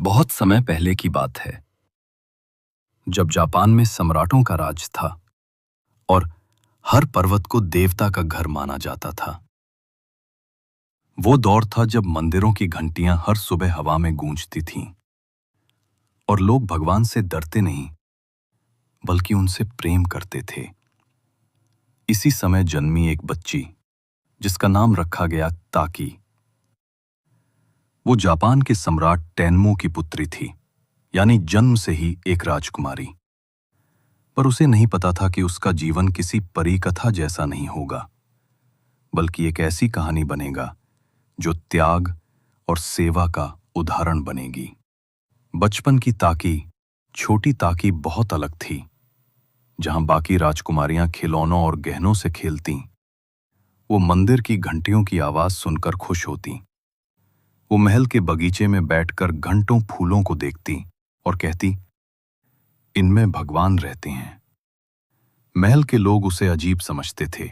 बहुत समय पहले की बात है, जब जापान में सम्राटों का राज था और हर पर्वत को देवता का घर माना जाता था। वो दौर था जब मंदिरों की घंटियां हर सुबह हवा में गूंजती थीं और लोग भगवान से डरते नहीं, बल्कि उनसे प्रेम करते थे। इसी समय जन्मी एक बच्ची, जिसका नाम रखा गया ताकी। वो जापान के सम्राट टेन्मो की पुत्री थी, यानी जन्म से ही एक राजकुमारी। पर उसे नहीं पता था कि उसका जीवन किसी परी कथा जैसा नहीं होगा, बल्कि एक ऐसी कहानी बनेगा जो त्याग और सेवा का उदाहरण बनेगी। बचपन की ताकी, छोटी ताकी बहुत अलग थी। जहां बाकी राजकुमारियां खिलौनों और गहनों से खेलतीं, वो मंदिर की घंटियों की आवाज सुनकर खुश होती। वो महल के बगीचे में बैठकर घंटों फूलों को देखती और कहती, इनमें भगवान रहते हैं। महल के लोग उसे अजीब समझते थे,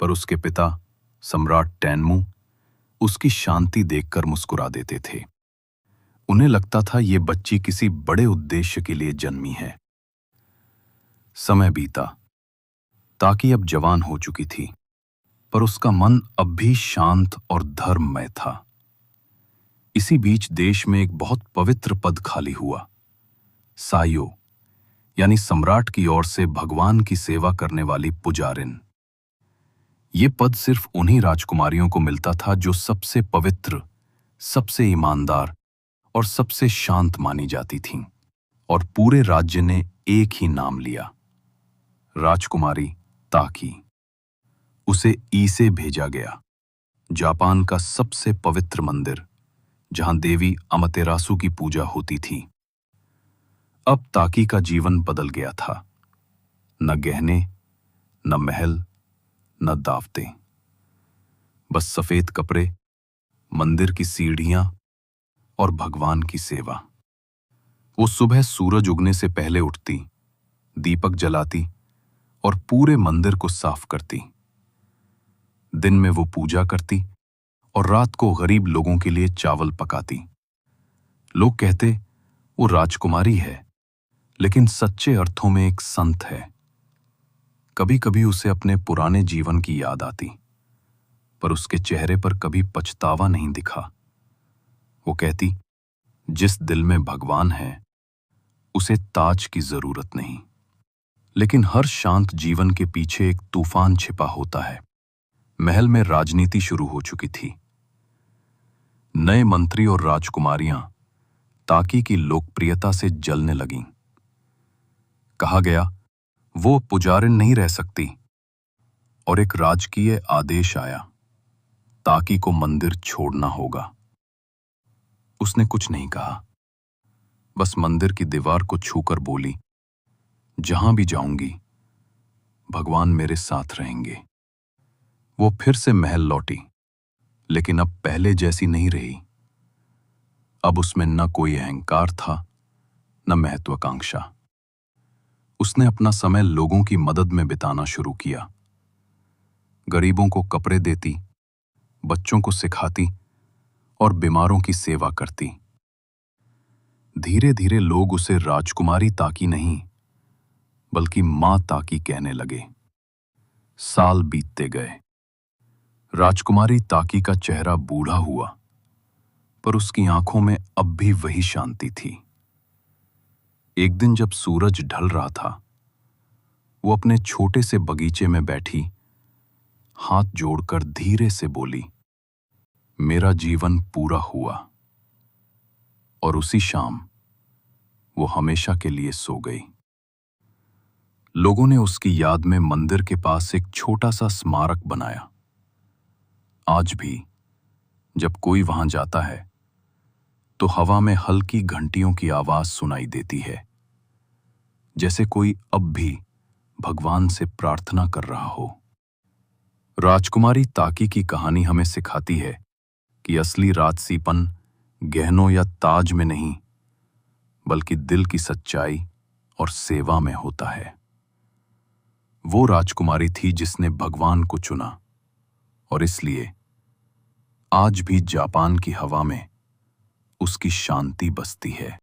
पर उसके पिता सम्राट टेन्मो उसकी शांति देखकर मुस्कुरा देते थे। उन्हें लगता था ये बच्ची किसी बड़े उद्देश्य के लिए जन्मी है। समय बीता। ताकि अब जवान हो चुकी थी, पर उसका मन अब भी शांत और धर्ममय था। इसी बीच देश में एक बहुत पवित्र पद खाली हुआ। सायो, यानी सम्राट की ओर से भगवान की सेवा करने वाली पुजारिन। ये पद सिर्फ उन्हीं राजकुमारियों को मिलता था जो सबसे पवित्र, सबसे ईमानदार और सबसे शांत मानी जाती थीं। और पूरे राज्य ने एक ही नाम लिया, राजकुमारी ताकी। उसे ईसे भेजा गया, जापान का सबसे पवित्र मंदिर, जहां देवी अमतेरासु की पूजा होती थी। अब ताकी का जीवन बदल गया था। न गहने, न महल, न दावतें, बस सफेद कपड़े, मंदिर की सीढ़ियां और भगवान की सेवा। वो सुबह सूरज उगने से पहले उठती, दीपक जलाती और पूरे मंदिर को साफ करती। दिन में वो पूजा करती और रात को गरीब लोगों के लिए चावल पकाती। लोग कहते वो राजकुमारी है, लेकिन सच्चे अर्थों में एक संत है। कभी कभी उसे अपने पुराने जीवन की याद आती, पर उसके चेहरे पर कभी पछतावा नहीं दिखा। वो कहती, जिस दिल में भगवान है, उसे ताज की जरूरत नहीं। लेकिन हर शांत जीवन के पीछे एक तूफान छिपा होता है। महल में राजनीति शुरू हो चुकी थी। नए मंत्री और राजकुमारियां ताकी की लोकप्रियता से जलने लगीं। कहा गया, वो पुजारिन नहीं रह सकती, और एक राजकीय आदेश आया, ताकी को मंदिर छोड़ना होगा। उसने कुछ नहीं कहा, बस मंदिर की दीवार को छूकर बोली, जहां भी जाऊंगी, भगवान मेरे साथ रहेंगे। वो फिर से महल लौटी, लेकिन अब पहले जैसी नहीं रही। अब उसमें न कोई अहंकार था, न महत्वाकांक्षा। उसने अपना समय लोगों की मदद में बिताना शुरू किया। गरीबों को कपड़े देती, बच्चों को सिखाती और बीमारों की सेवा करती। धीरे धीरे लोग उसे राजकुमारी ताकी नहीं, बल्कि मां ताकी कहने लगे। साल बीतते गए। राजकुमारी ताकी का चेहरा बूढ़ा हुआ, पर उसकी आंखों में अब भी वही शांति थी। एक दिन जब सूरज ढल रहा था, वो अपने छोटे से बगीचे में बैठी, हाथ जोड़कर धीरे से बोली, मेरा जीवन पूरा हुआ। और उसी शाम वो हमेशा के लिए सो गई। लोगों ने उसकी याद में मंदिर के पास एक छोटा सा स्मारक बनाया। आज भी जब कोई वहां जाता है, तो हवा में हल्की घंटियों की आवाज सुनाई देती है, जैसे कोई अब भी भगवान से प्रार्थना कर रहा हो। राजकुमारी ताकी की कहानी हमें सिखाती है कि असली राजसीपन गहनों या ताज में नहीं, बल्कि दिल की सच्चाई और सेवा में होता है। वो राजकुमारी थी जिसने भगवान को चुना, और इसलिए आज भी जापान की हवा में उसकी शांति बसती है।